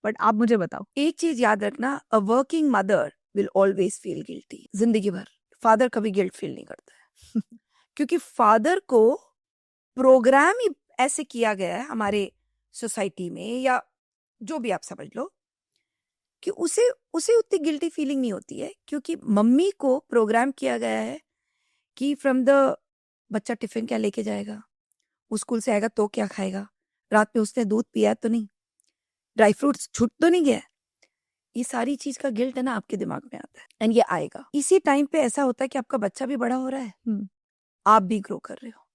But आप मुझे बताओ। एक चीज याद रखना, a working mother will always feel guilty जिंदगी भर। फादर कभी गिल्ट फील नहीं करता है क्योंकि फादर को प्रोग्राम ही ऐसे किया गया है हमारे सोसाइटी में, या जो भी आप समझ लो, कि उसे उसे उतनी गिल्टी फीलिंग नहीं होती है, क्योंकि मम्मी को प्रोग्राम किया गया है कि फ्रॉम द बच्चा टिफिन क्या लेके जाएगा, वो स्कूल से आएगा तो क्या खाएगा, रात में उसने दूध पिया है तो नहीं, ड्राई फ्रूट्स छूट तो नहीं गया, ये सारी चीज का गिल्ट है ना आपके दिमाग में आता है, एंड ये आएगा। इसी टाइम पे ऐसा होता है कि आपका बच्चा भी बड़ा हो रहा है, आप भी ग्रो कर रहे हो,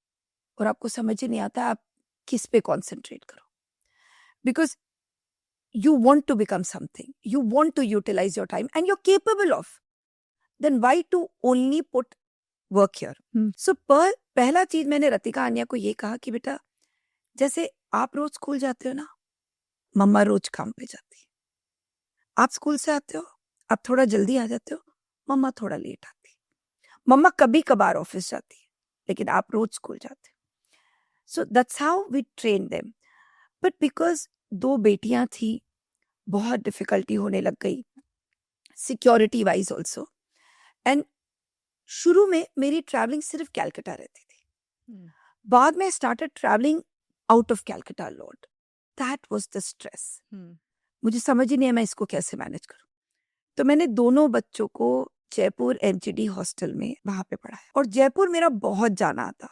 और आपको समझ ही नहीं आता आप किस पे कॉन्सेंट्रेट करो, because you want to become something, you want to utilize your time and you're capable of, then why to only put work here? So पहला चीज मैंने रतिका आन्या को ये कहा कि बेटा, जैसे आप रोज स्कूल जाते हो ना, मम्मा रोज काम पे जाती है, आप स्कूल से आते हो, आप थोड़ा जल्दी आ जाते हो, मम्मा थोड़ा लेट आती है, मम्मा कभी कभार ऑफिस जाती है, लेकिन आप रोज स्कूल जाते हो। So that's how we train them. But because दो बेटियां थी, बहुत डिफिकल्टी होने लग गई सिक्योरिटी वाइज ऑल्सो, एंड शुरू में मेरी ट्रैवलिंग सिर्फ कैलकाटा रहती थी, बाद में started travelling out of Calcutta lot. That was the stress. मुझे समझ ही नहीं है मैं इसको कैसे मैनेज करूं, तो मैंने दोनों बच्चों को जयपुर एमजीडी हॉस्टल में वहां पे पढ़ाया, और जयपुर मेरा बहुत जाना आता,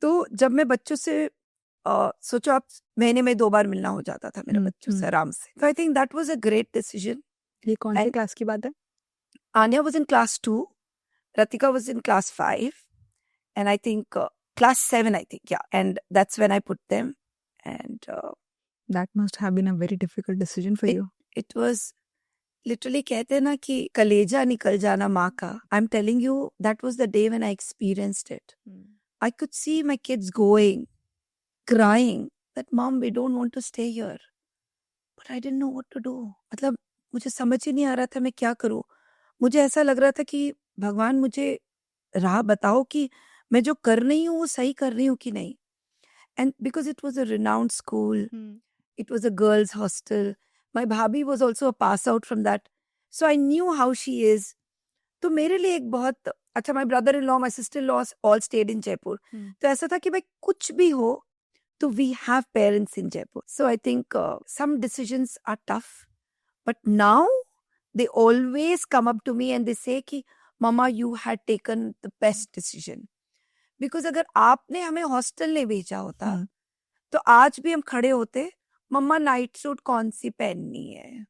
तो जब मैं बच्चों से सोचो आप, महीने में 2 बार मिलना हो जाता था मेरे बच्चों से आराम से, तो I think that was a great decision. ये कौन सी क्लास की बात है? Anya was in class 2, Ratika was in class 5, and I think class 7, I think, yeah. And that's when I put them. And that must have been a very difficult decision for you. It was literally, कहते हैं ना कि कलेजा निकल जाना माँ का. I'm telling you, that was the day when I experienced it. I could see my kids going, crying, that mom, we don't want to stay here. But I didn't know what to do. मतलब मुझे समझ ही नहीं आ रहा था मैं क्या करूँ. मुझे ऐसा लग रहा था कि भगवान मुझे राह बताओ कि मैं जो कर रही हूँ वो सही कर रही हूँ कि नहीं. And because it was a renowned school, it was a girls' hostel. My bhabhi was also a pass out from that. So I knew how she is. तो मेरे लिए एक बहुत अच्छा, my brother-in-law, my sister-in-law all stayed in Jaipur. तो ऐसा था कि भाई कुछ भी हो तो we have parents in Jaipur. So I think some decisions are tough, but now they always come up to me and they say कि mama, you had taken the best decision. Because अगर आपने हमें hostel नहीं भेजा होता तो आज भी हम खड़े होते, मम्मा नाइट सूट कौन सी पहननी है.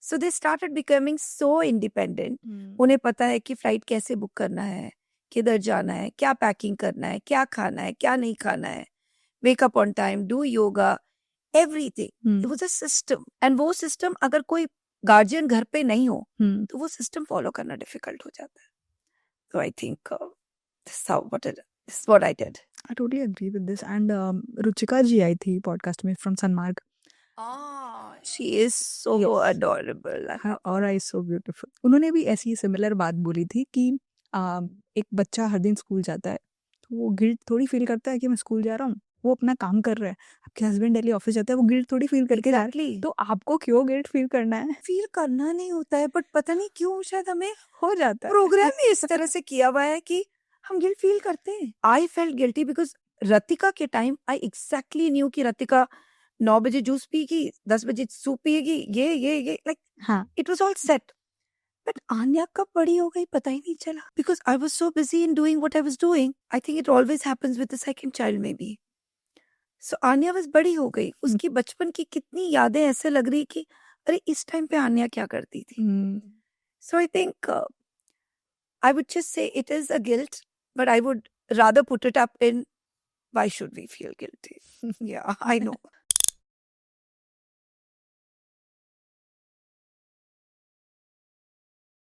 So they started becoming so independent. उन्हें पता है कि फ्लाइट कैसे बुक करना है, किधर जाना है, क्या पैकिंग करना है, क्या खाना है, क्या नहीं खाना है, wake up on time, do yoga, everything. It was a system. And वो system अगर कोई गार्जियन घर पे नहीं हो तो वो system follow करना difficult हो जाता है. So I think this is what I did. I totally agree with this. And Ruchika ji आई थी podcast में from Sanmarg. She is so adorable. Her aura is so beautiful. उन्होंने भी ऐसी similar बात बोली थी कि एक बच्चा हर दिन स्कूल जाता है तो वो गिल्ट थोड़ी फील करता है कि मैं स्कूल जा रहा हूँ, वो अपना काम कर रहा है. आपके हस्बैंड डेली ऑफिस जाता है, वो गिल्ट थोड़ी फील करके जा रहा है, तो आपको क्यों गिल्ट फील करना है? फील करना नहीं होता है, बट पता नहीं क्यों शायद हमें हो जाता है. प्रोग्राम ही इस तरह से किया हुआ है कि हम गिल्ट फील करते हैं. I felt guilty because Ratika के टाइम आई एग्जैक्टली न्यू कि रतिका 9 बजे जूस पिएगी, 10 बजे सूप पिएगी, ये लाइक हाँ, it was all set. But Anya कब बड़ी हो गई पता ही नहीं चला, because I was so busy in doing what I was doing. I think it always happens with the second child maybe. So Anya बस बड़ी हो गई, उसकी बचपन की कितनी यादें ऐसे लग रही कि अरे इस टाइम पे आन्या क्या करती थी. So I think I would just say it is a guilt, but I would rather put it up in why should we feel guilty? Yeah, I know.